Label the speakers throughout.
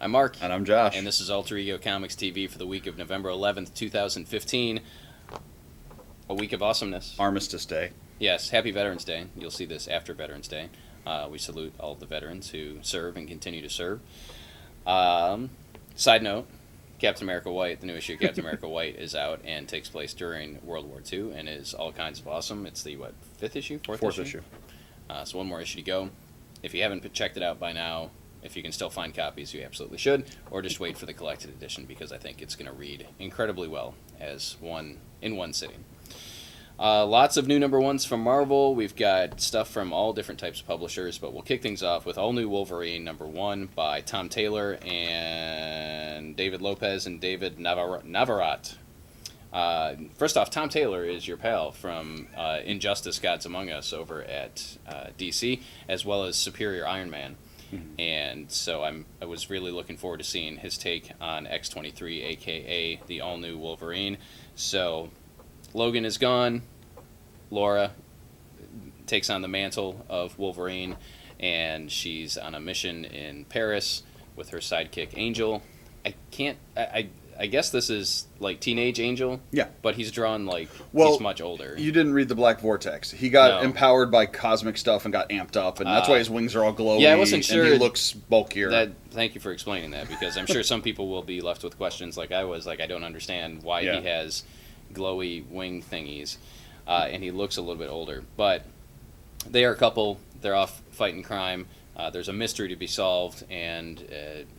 Speaker 1: I'm Mark.
Speaker 2: And I'm Josh.
Speaker 1: And this is Alter Ego Comics TV for the week of November 11th, 2015. A week of awesomeness.
Speaker 2: Armistice Day.
Speaker 1: Yes, happy Veterans Day. You'll see this after Veterans Day. We salute all of the veterans who serve and continue to serve. Side note, Captain America White, the new issue of Captain America White is out and takes place during World War II and is all kinds of awesome. It's the, fifth issue? Fourth
Speaker 2: issue.
Speaker 1: So one more issue to go. If you haven't checked it out by now, if you can still find copies, you absolutely should, or just wait for the collected edition because I think it's going to read incredibly well as one sitting. Lots of new number ones from Marvel. We've got stuff from all different types of publishers, but we'll kick things off with all new Wolverine number one by Tom Taylor and David Lopez and David Navarrete. First off, Tom Taylor is your pal from Injustice Gods Among Us over at DC, as well as Superior Iron Man. Mm-hmm. And so I was really looking forward to seeing his take on X-23, a.k.a. the all-new Wolverine. So Logan is gone. Laura takes on the mantle of Wolverine, and she's on a mission in Paris with her sidekick Angel. I guess this is like teenage Angel.
Speaker 2: Yeah.
Speaker 1: But he's drawn he's much older.
Speaker 2: You didn't read the Black Vortex. He got empowered by cosmic stuff and got amped up, and that's why his wings are all glowy.
Speaker 1: Yeah, I wasn't sure.
Speaker 2: And he looks bulkier.
Speaker 1: Thank you for explaining that, because I'm sure some people will be left with questions like I was. Like, I don't understand why he has glowy wing thingies, and he looks a little bit older. But they are a couple. They're off fighting crime. There's a mystery to be solved, and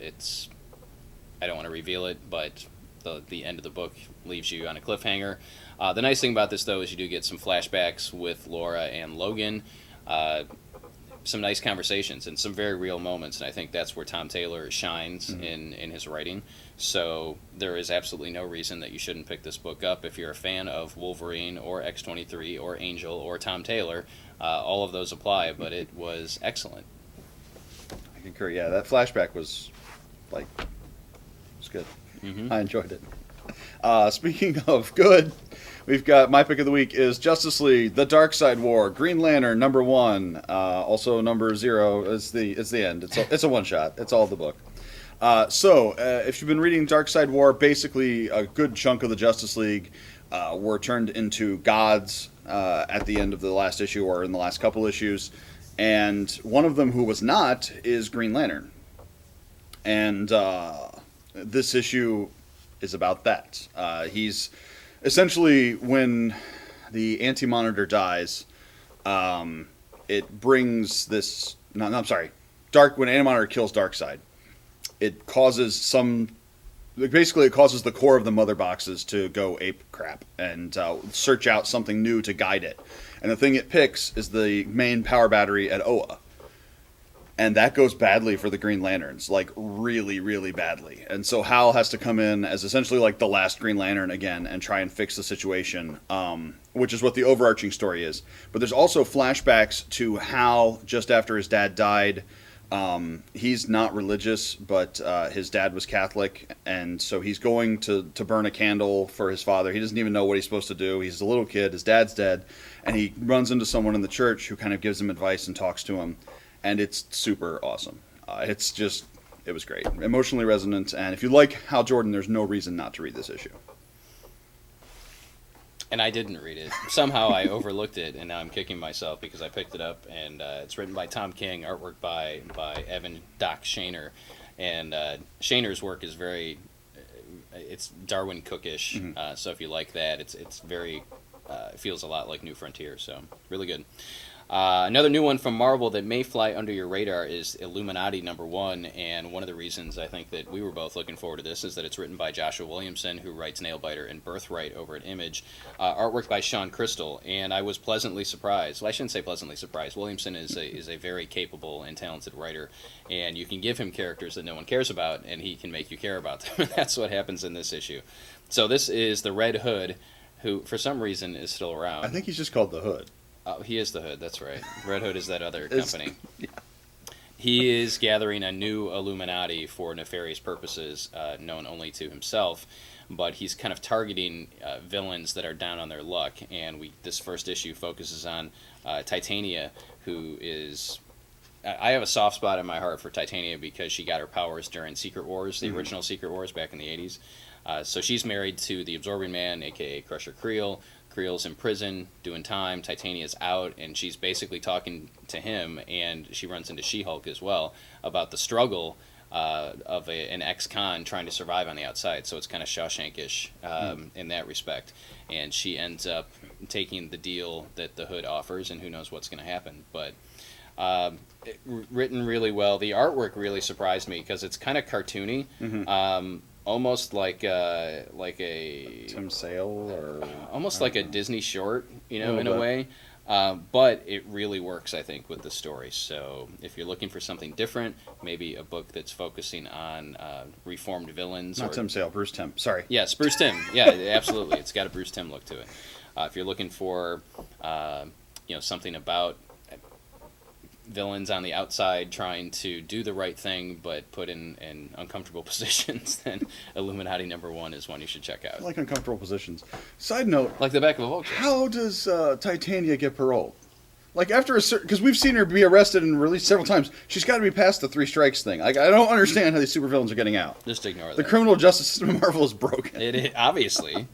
Speaker 1: it's... I don't want to reveal it, but the end of the book leaves you on a cliffhanger. The nice thing about this, though, is you do get some flashbacks with Laura and Logan, some nice conversations, and some very real moments, and I think that's where Tom Taylor shines in his writing. So there is absolutely no reason that you shouldn't pick this book up if you're a fan of Wolverine or X-23 or Angel or Tom Taylor. All of those apply, but it was excellent.
Speaker 2: I concur. Yeah, that flashback was it's good.
Speaker 1: Mm-hmm.
Speaker 2: I enjoyed it. Speaking of good, we've got my pick of the week is Justice League: The Darkseid War, Green Lantern number 1. Also number 0 is the end. It's a one shot. It's all the book. So if you've been reading Darkseid War, basically a good chunk of the Justice League were turned into gods at the end of the last issue or in the last couple issues, and one of them who was not is Green Lantern, and this issue is about that. He's essentially, when the Anti-Monitor dies, it brings this... No, I'm sorry. When Anti-Monitor kills Darkseid, it causes it causes the core of the mother boxes to go ape crap and search out something new to guide it. And the thing it picks is the main power battery at Oa. And that goes badly for the Green Lanterns, really, really badly. And so Hal has to come in as essentially the last Green Lantern again and try and fix the situation, which is what the overarching story is. But there's also flashbacks to Hal just after his dad died. He's not religious, but his dad was Catholic, and so he's going to burn a candle for his father. He doesn't even know what he's supposed to do. He's a little kid. His dad's dead, and he runs into someone in the church who kind of gives him advice and talks to him. And it's super awesome. It was great. Emotionally resonant. And if you like Hal Jordan, there's no reason not to read this issue.
Speaker 1: And I didn't read it. Somehow I overlooked it, and now I'm kicking myself because I picked it up. And it's written by Tom King, artwork by Evan Doc Shaner. And Shaner's work is it's Darwin Cookish. Mm-hmm. So if you like that, it's very, it feels a lot like New Frontier. So really good. Another new one from Marvel that may fly under your radar is Illuminati number 1, and one of the reasons I think that we were both looking forward to this is that it's written by Joshua Williamson, who writes Nailbiter and Birthright over at Image, artwork by Sean Crystal, and I was pleasantly surprised. Well, I shouldn't say pleasantly surprised. Williamson is a very capable and talented writer, and you can give him characters that no one cares about, and he can make you care about them, and that's what happens in this issue. So this is the Red Hood, who for some reason is still around.
Speaker 2: I think he's just called the Hood.
Speaker 1: Oh, he is the Hood, that's right. Red Hood is that other company. Yeah. He is gathering a new Illuminati for nefarious purposes known only to himself, but he's kind of targeting villains that are down on their luck, and this first issue focuses on Titania, who is I have a soft spot in my heart for Titania because she got her powers during Secret Wars, the original Secret Wars back in the 80s. So she's married to the Absorbing Man, a.k.a. Crusher Creel. Creel's in prison doing time. Titania's out, and she's basically talking to him, and she runs into She-Hulk as well about the struggle of an ex-con trying to survive on the outside. So it's kind of Shawshank-ish in that respect. And she ends up taking the deal that the Hood offers, and who knows what's going to happen. But written really well. The artwork really surprised me because it's kind of cartoony. Almost like a
Speaker 2: Tim Sale or
Speaker 1: almost like a Disney short, in a
Speaker 2: bit.
Speaker 1: way. But it really works, I think, with the story. So if you're looking for something different, maybe a book that's focusing on reformed villains.
Speaker 2: Not Tim Sale, Bruce Timm. Sorry.
Speaker 1: Yes, Bruce Timm. Yeah, absolutely. It's got a Bruce Timm look to it. If you're looking for something about villains on the outside trying to do the right thing but put in uncomfortable positions, then Illuminati #1 is one you should check out.
Speaker 2: I like uncomfortable positions. Side note,
Speaker 1: Like the back of a Volkswagen.
Speaker 2: how does Titania get paroled? Like after a certain, because we've seen her be arrested and released several times, she's got to be past the 3 strikes thing. Like I don't understand how these supervillains are getting out.
Speaker 1: Just ignore that.
Speaker 2: The criminal justice system of Marvel is broken.
Speaker 1: It is, obviously.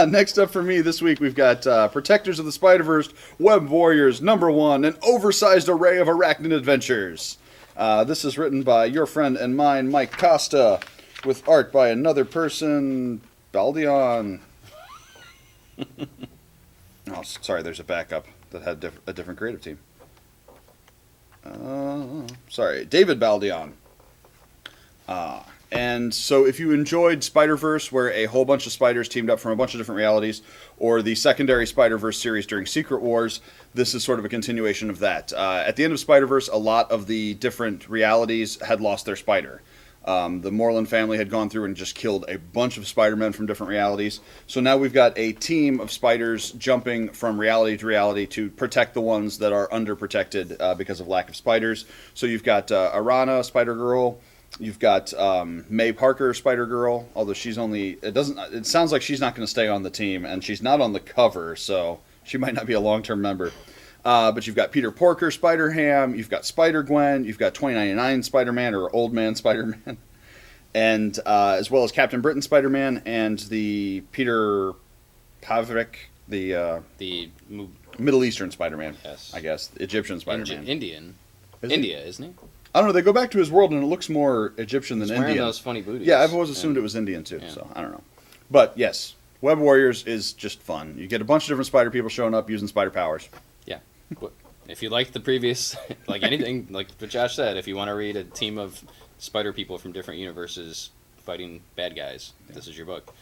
Speaker 2: Next up for me this week, we've got Protectors of the Spider-Verse, Web Warriors #1, an oversized array of arachnid adventures. This is written by your friend and mine, Mike Costa, with art by another person, Baldion. Oh, sorry, there's a backup that had a different creative team. Sorry, David Baldion. And so if you enjoyed Spider-Verse, where a whole bunch of spiders teamed up from a bunch of different realities, or the secondary Spider-Verse series during Secret Wars, this is sort of a continuation of that. At the end of Spider-Verse, a lot of the different realities had lost their spider. The Moreland family had gone through and just killed a bunch of Spider-Men from different realities. So now we've got a team of spiders jumping from reality to reality to protect the ones that are underprotected because of lack of spiders. So you've got Arana, Spider-Girl. You've got May Parker, Spider-Girl, although it sounds like she's not going to stay on the team, and she's not on the cover, so she might not be a long-term member. But you've got Peter Porker, Spider-Ham, you've got Spider-Gwen, you've got 2099 Spider-Man, or Old Man Spider-Man, and as well as Captain Britain Spider-Man, and the Peter Pavlik, the Middle Eastern Spider-Man,
Speaker 1: Yes.
Speaker 2: I guess, Egyptian Spider-Man.
Speaker 1: Indian.
Speaker 2: Is
Speaker 1: India, isn't he?
Speaker 2: I don't know. They go back to his world, and it looks more Egyptian than
Speaker 1: He's wearing
Speaker 2: Indian.
Speaker 1: those funny booties.
Speaker 2: Yeah, I've always assumed it was Indian too.
Speaker 1: Yeah.
Speaker 2: So I don't know. But yes, Web Warriors is just fun. You get a bunch of different spider people showing up using spider powers.
Speaker 1: Yeah. If you like the previous, like anything, like what Josh said, if you want to read a team of spider people from different universes fighting bad guys, this is your book.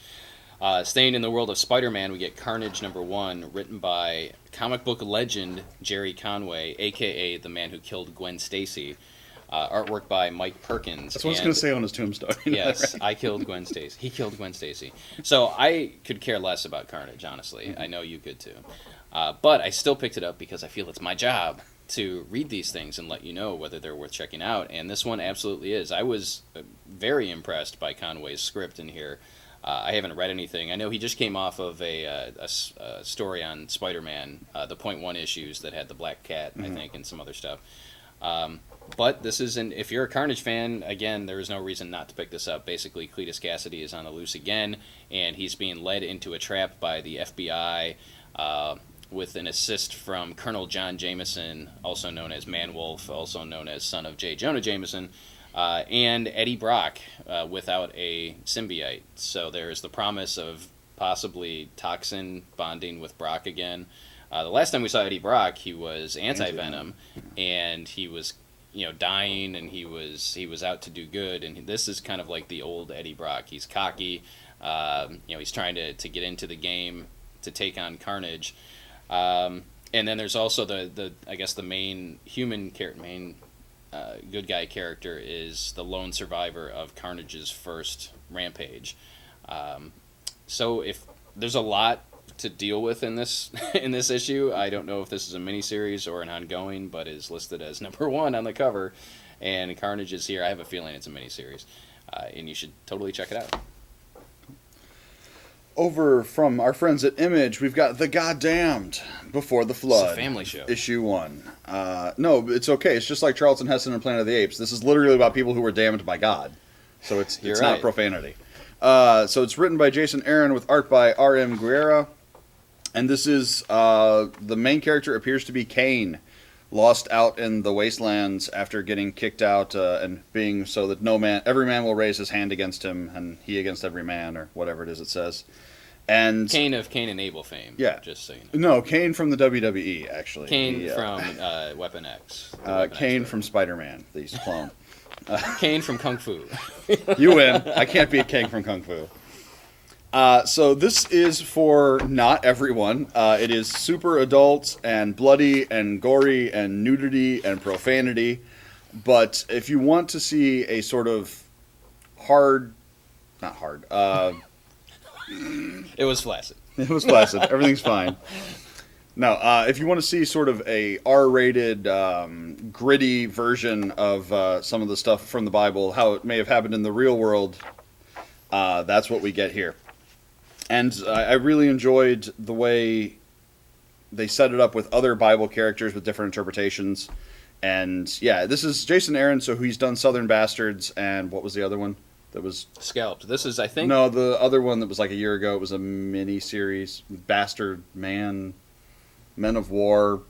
Speaker 1: Staying in the world of Spider-Man, we get Carnage #1, written by comic book legend Jerry Conway, a.k.a. the man who killed Gwen Stacy. Artwork by Mike Perkins.
Speaker 2: That's what I was going to say on his tombstone.
Speaker 1: Yes,
Speaker 2: Right?
Speaker 1: I killed Gwen Stacy. He killed Gwen Stacy. So I could care less about Carnage, honestly. I know you could too. But I still picked it up because I feel it's my job to read these things and let you know whether they're worth checking out. And this one absolutely is. I was very impressed by Conway's script in here. I haven't read anything. I know he just came off of a story on Spider-Man, the .1 issues that had the Black Cat, I think, and some other stuff. But this is if you're a Carnage fan, again, there is no reason not to pick this up. Basically, Cletus Cassidy is on the loose again, and he's being led into a trap by the FBI with an assist from Colonel John Jameson, also known as Man-Wolf, also known as son of J. Jonah Jameson, and Eddie Brock without a symbiote. So there's the promise of possibly Toxin bonding with Brock again. The last time we saw Eddie Brock, he was anti-Venom, and he was dying, and he was out to do good, and this is kind of like the old Eddie Brock. He's cocky, he's trying to get into the game to take on Carnage, and then there's also the I guess the main good guy character is the lone survivor of Carnage's first rampage. So if there's a lot to deal with in this issue. I don't know if this is a miniseries or an ongoing, but is listed as #1 on the cover, and Carnage is here. I have a feeling it's a miniseries, and you should totally check it out.
Speaker 2: over from our friends at Image, we've got The Goddamned Before the Flood.
Speaker 1: It's a family show.
Speaker 2: Issue 1. No, it's okay. It's just like Charlton Heston and Planet of the Apes. This is literally about people who were damned by God. So it's
Speaker 1: You're
Speaker 2: not
Speaker 1: right.
Speaker 2: profanity. So it's written by Jason Aaron with art by R.M. Guerra. And this is, the main character appears to be Cain, lost out in the wastelands after getting kicked out and being so that every man will raise his hand against him and he against every man, or whatever it is it says. And
Speaker 1: Cain of Cain and Abel fame.
Speaker 2: Yeah.
Speaker 1: Just so you know.
Speaker 2: No, Cain from the WWE, actually.
Speaker 1: Cain from Weapon X.
Speaker 2: Cain from Spider-Man, the clone.
Speaker 1: Cain from Kung Fu.
Speaker 2: You win. I can't beat Cain from Kung Fu. So this is for not everyone. It is super adult and bloody and gory and nudity and profanity. But if you want to see a sort of not hard.
Speaker 1: It was flaccid.
Speaker 2: It was flaccid. Everything's fine. No, if you want to see sort of a R-rated, gritty version of some of the stuff from the Bible, how it may have happened in the real world, that's what we get here. And I really enjoyed the way they set it up with other Bible characters with different interpretations. And yeah, this is Jason Aaron, so he's done Southern Bastards, and what was the other one that was...
Speaker 1: Scalped. This is, I think...
Speaker 2: No, the other one that was like a year ago, it was a mini-series. Bastard Man, Men of War,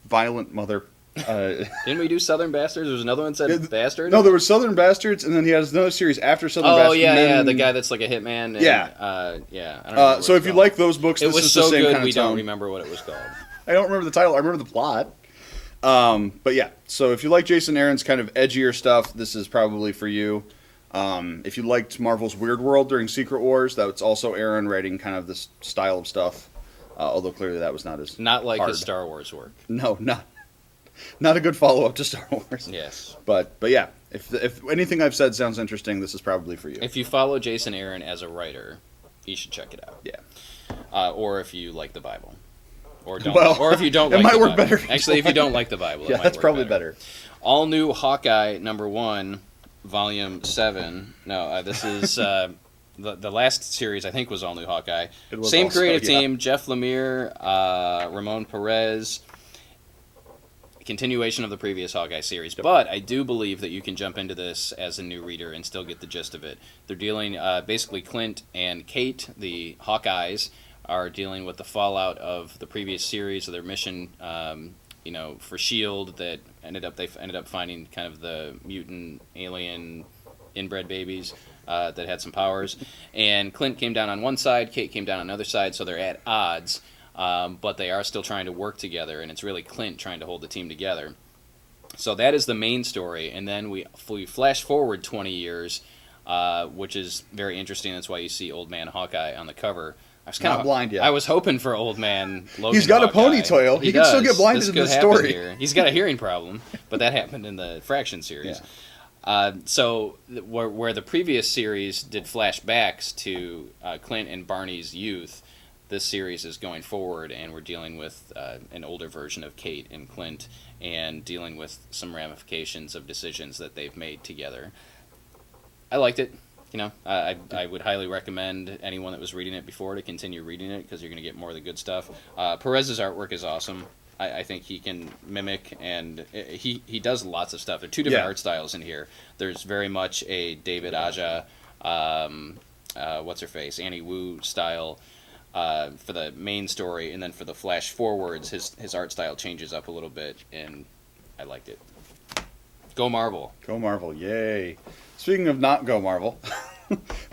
Speaker 2: Violent Mother...
Speaker 1: Didn't we do Southern Bastards? There was another one that said Bastard?
Speaker 2: No, there was Southern Bastards, and then he has another series after Southern Bastards.
Speaker 1: Oh, yeah, the guy that's like a hitman. And,
Speaker 2: Yeah.
Speaker 1: I don't remember what
Speaker 2: so
Speaker 1: it's
Speaker 2: if you
Speaker 1: called.
Speaker 2: like those books,
Speaker 1: It
Speaker 2: this
Speaker 1: was
Speaker 2: is
Speaker 1: so
Speaker 2: the same
Speaker 1: good
Speaker 2: kind of
Speaker 1: we
Speaker 2: tone.
Speaker 1: don't remember what it was called.
Speaker 2: I don't remember the title. I remember the plot. But yeah, so if you like Jason Aaron's kind of edgier stuff, this is probably for you. If you liked Marvel's Weird World during Secret Wars, that's also Aaron writing kind of this style of stuff. Although clearly that was not as
Speaker 1: Not like
Speaker 2: hard.
Speaker 1: his Star Wars work.
Speaker 2: No, not a good follow-up to Star Wars.
Speaker 1: Yes.
Speaker 2: But yeah, if anything I've said sounds interesting, this is probably for you.
Speaker 1: If you follow Jason Aaron as a writer, you should check it out.
Speaker 2: Yeah.
Speaker 1: Or if you like the Bible. Or don't.
Speaker 2: Well,
Speaker 1: or if you don't
Speaker 2: it
Speaker 1: like
Speaker 2: might
Speaker 1: the
Speaker 2: work
Speaker 1: Bible.
Speaker 2: better if you
Speaker 1: Actually, if you
Speaker 2: don't
Speaker 1: don't like the Bible, it
Speaker 2: Yeah,
Speaker 1: might
Speaker 2: that's
Speaker 1: work
Speaker 2: probably better.
Speaker 1: All new Hawkeye #1, Volume 7. No, this is the last series. I think was All New Hawkeye.
Speaker 2: It was
Speaker 1: Same
Speaker 2: also,
Speaker 1: creative
Speaker 2: yeah.
Speaker 1: team: Jeff Lemire, Ramon Perez. Continuation of the previous Hawkeye series, but I do believe that you can jump into this as a new reader and still get the gist of it. They're dealing basically Clint and Kate, the Hawkeyes, are dealing with the fallout of the previous series of their mission. For Shield, that they ended up finding kind of the mutant alien inbred babies that had some powers, and Clint came down on one side, Kate came down on another side, so they're at odds. But they are still trying to work together, and it's really Clint trying to hold the team together. So that is the main story, and then we flash forward 20 years, which is very interesting. That's why you see Old Man Hawkeye on the cover. I was
Speaker 2: Not blind yet.
Speaker 1: I was hoping for Old Man Logan.
Speaker 2: He's got a
Speaker 1: Hawkeye.
Speaker 2: ponytail. He can still
Speaker 1: does.
Speaker 2: get blinded
Speaker 1: This
Speaker 2: in
Speaker 1: could
Speaker 2: the
Speaker 1: happen
Speaker 2: story.
Speaker 1: here. He's got a hearing problem, but that happened in the Fraction series.
Speaker 2: Yeah.
Speaker 1: Where the previous series did flashbacks to Clint and Barney's youth, this series is going forward, and we're dealing with an older version of Kate and Clint, and dealing with some ramifications of decisions that they've made together. I liked it. I would highly recommend anyone that was reading it before to continue reading it, because you're going to get more of the good stuff. Perez's artwork is awesome. I think he can mimic, and he does lots of stuff. There are two different art styles in here. There's very much a David Aja, what's-her-face, Annie Wu style, for the main story, and then for the flash forwards, his art style changes up a little bit, and I liked it. Go Marvel.
Speaker 2: Go Marvel, yay. Speaking of not Go Marvel,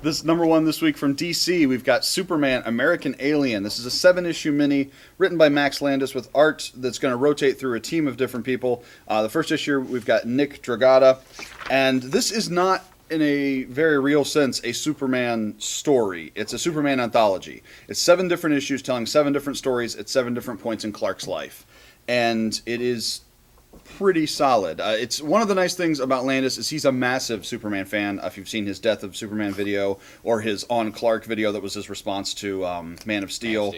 Speaker 2: this #1 this week from DC, we've got Superman American Alien. This is a 7-issue mini written by Max Landis with art that's going to rotate through a team of different people. The first issue, we've got Nick Dragata, and this is not, in a very real sense, a Superman story. It's a Superman anthology. It's 7 different issues telling 7 different stories at 7 different points in Clark's life. And it is pretty solid. It's one of the nice things about Landis is he's a massive Superman fan. If you've seen his Death of Superman video or his On Clark video that was his response to Man of Steel.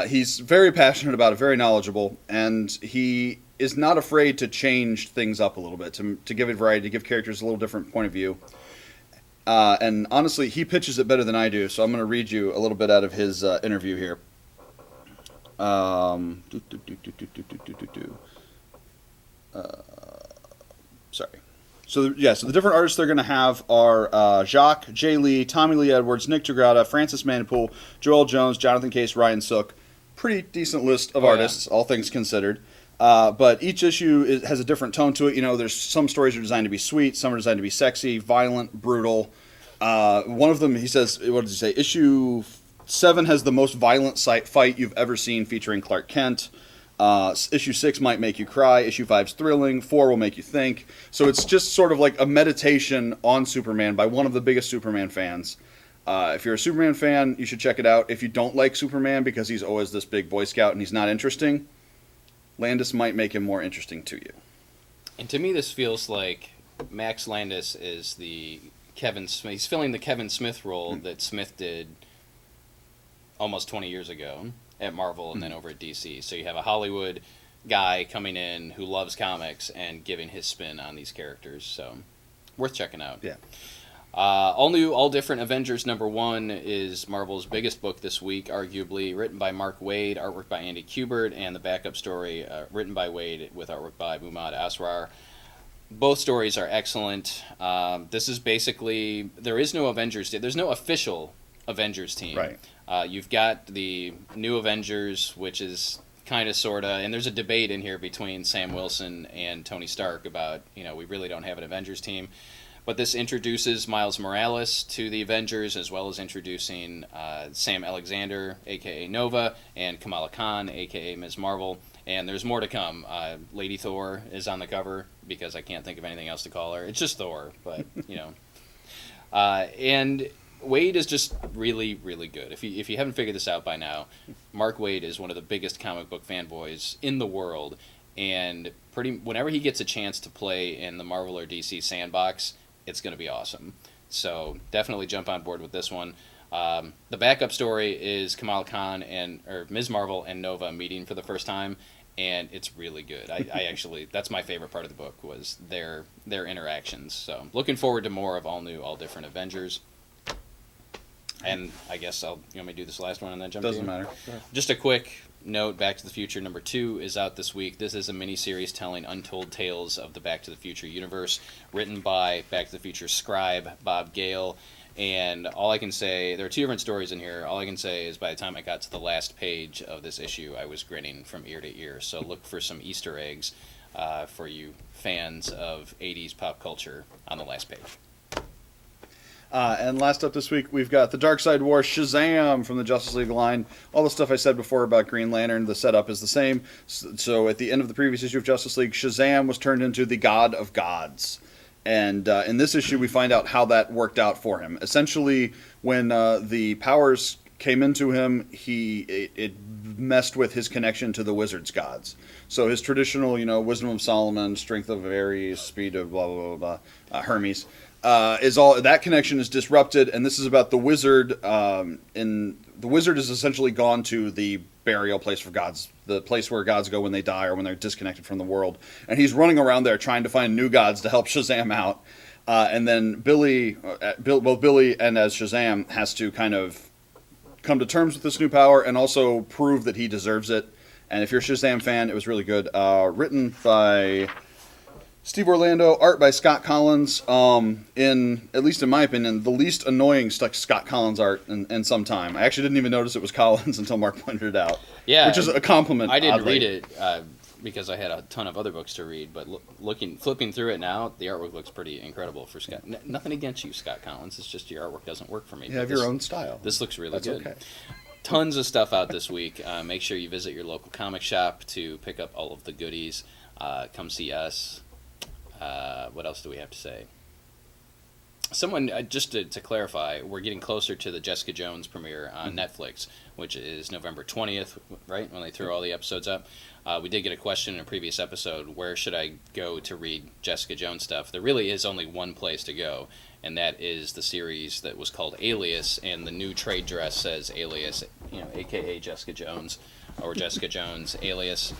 Speaker 2: He's very passionate about it, very knowledgeable, and he is not afraid to change things up a little bit, to give it variety, to give characters a little different point of view. And honestly, he pitches it better than I do, so I'm going to read you a little bit out of his interview here. Sorry. So the different artists they're going to have are Jacques, Jay Lee, Tommy Lee Edwards, Nick Dragotta, Francis Manpool, Joel Jones, Jonathan Case, Ryan Sook. Pretty decent list of artists, all things considered. But each issue has a different tone to it. There's some stories are designed to be sweet, some are designed to be sexy, violent, brutal. One of them, he says, what does he say? Issue 7 has the most violent fight you've ever seen featuring Clark Kent. Issue 6 might make you cry. Issue 5's thrilling. 4 will make you think. So it's just sort of like a meditation on Superman by one of the biggest Superman fans. If you're a Superman fan, you should check it out. If you don't like Superman because he's always this big Boy Scout and he's not interesting, Landis might make him more interesting to you.
Speaker 1: And to me, this feels like Max Landis is the Kevin Smith. He's filling the Kevin Smith role that Smith did almost 20 years ago at Marvel and then over at DC. So you have a Hollywood guy coming in who loves comics and giving his spin on these characters. So worth checking out.
Speaker 2: Yeah.
Speaker 1: All new, all different Avengers #1 is Marvel's biggest book this week, arguably, written by Mark Waid, artwork by Andy Kubert, and the backup story written by Waid with artwork by Muhammad Asrar. Both stories are excellent. This is basically, there is no Avengers, there's no official Avengers team.
Speaker 2: Right.
Speaker 1: You've got the new Avengers, which is kind of, sort of, and there's a debate in here between Sam Wilson and Tony Stark about, we really don't have an Avengers team. But this introduces Miles Morales to the Avengers, as well as introducing Sam Alexander, a.k.a. Nova, and Kamala Khan, a.k.a. Ms. Marvel. And there's more to come. Lady Thor is on the cover, because I can't think of anything else to call her. It's just Thor, but, and Waid is just really, really good. If you haven't figured this out by now, Mark Waid is one of the biggest comic book fanboys in the world. And whenever he gets a chance to play in the Marvel or DC sandbox, it's going to be awesome. So definitely jump on board with this one. The backup story is Kamala Khan or Ms. Marvel and Nova meeting for the first time, and it's really good. I actually, that's my favorite part of the book, was their interactions. So looking forward to more of all new, all different Avengers. And I guess you want me to do this last one and then jump
Speaker 2: Doesn't matter.
Speaker 1: Just a quick note, Back to the Future #2 is out this week. This is a miniseries telling untold tales of the Back to the Future universe, written by Back to the Future scribe Bob Gale. And all I can say, there are 2 different stories in here. All I can say is by the time I got to the last page of this issue, I was grinning from ear to ear. So look for some Easter eggs for you fans of 80s pop culture on the last page.
Speaker 2: And last up this week, we've got the Darkseid War Shazam from the Justice League line. All the stuff I said before about Green Lantern, the setup is the same. So at the end of the previous issue of Justice League, Shazam was turned into the God of Gods. And in this issue, we find out how that worked out for him. Essentially, when the powers came into him, it messed with his connection to the wizard's gods. So his traditional, wisdom of Solomon, strength of Ares, speed of blah, blah, blah, blah, Hermes, is all that connection is disrupted, and this is about the wizard. The wizard is essentially gone to the burial place for gods, the place where gods go when they die or when they're disconnected from the world, and he's running around there trying to find new gods to help Shazam out. And then Billy, both Billy and as Shazam, has to kind of come to terms with this new power and also prove that he deserves it. And if you're a Shazam fan, it was really good. Written by Steve Orlando, art by Scott Collins. At least in my opinion, the least annoying Scott Collins art in some time. I actually didn't even notice it was Collins until Mark pointed it out.
Speaker 1: Yeah,
Speaker 2: which is a compliment.
Speaker 1: I didn't
Speaker 2: oddly.
Speaker 1: read it because I had a ton of other books to read. But flipping through it now, the artwork looks pretty incredible for Scott. Nothing against you, Scott Collins. It's just your artwork doesn't work for me.
Speaker 2: You have your own style.
Speaker 1: This looks really
Speaker 2: That's
Speaker 1: good.
Speaker 2: okay.
Speaker 1: Tons of stuff out this week. Make sure you visit your local comic shop to pick up all of the goodies. Come see us. What else do we have to say? Someone, just to clarify, we're getting closer to the Jessica Jones premiere on Netflix, which is November 20th, right, when they throw all the episodes up. We did get a question in a previous episode, where should I go to read Jessica Jones stuff? There really is only one place to go, and that is the series that was called Alias, and the new trade dress says Alias, a.k.a. Jessica Jones, or Jessica Jones Alias.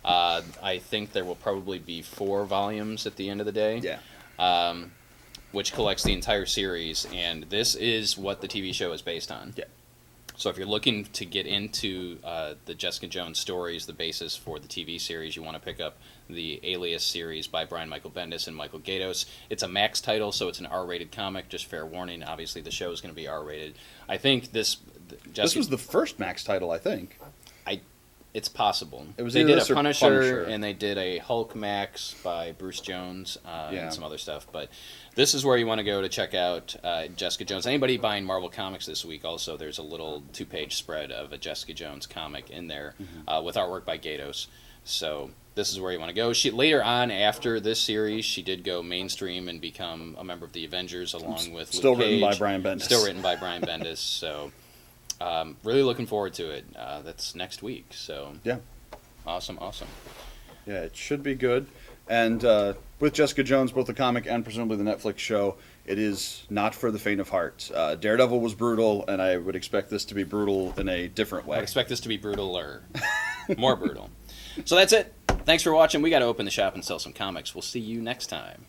Speaker 1: I think there will probably be 4 volumes at the end of the day.
Speaker 2: Yeah.
Speaker 1: which collects the entire series, and this is what the TV show is based on.
Speaker 2: Yeah.
Speaker 1: So if you're looking to get into the Jessica Jones stories, the basis for the TV series, you want to pick up the Alias series by Brian Michael Bendis and Michael Gaydos. It's a Max title, so it's an R-rated comic. Just fair warning. Obviously, the show is going to be R-rated. I think this
Speaker 2: was the first Max title, I think.
Speaker 1: It's possible.
Speaker 2: It was
Speaker 1: they
Speaker 2: either
Speaker 1: did
Speaker 2: this
Speaker 1: a
Speaker 2: or
Speaker 1: Punisher,
Speaker 2: Punisher,
Speaker 1: and they did a Hulk Max by Bruce Jones
Speaker 2: Yeah.
Speaker 1: and some other stuff. But this is where you want to go to check out Jessica Jones. Anybody buying Marvel Comics this week, also, there's a little 2-page spread of a Jessica Jones comic in there with artwork by Gaydos. So this is where you want to go. She later on, after this series, she did go mainstream and become a member of the Avengers along with
Speaker 2: Still
Speaker 1: Luke
Speaker 2: written
Speaker 1: Cage.
Speaker 2: by Brian Bendis.
Speaker 1: Still written by Brian Bendis. So really looking forward to it. That's next week. So
Speaker 2: Yeah.
Speaker 1: Awesome.
Speaker 2: Yeah, it should be good. And with Jessica Jones, both the comic and presumably the Netflix show, it is not for the faint of heart. Daredevil was brutal, and I would expect this to be brutal in a different way.
Speaker 1: I would expect this to be brutal or more brutal. So that's it. Thanks for watching. We got to open the shop and sell some comics. We'll see you next time.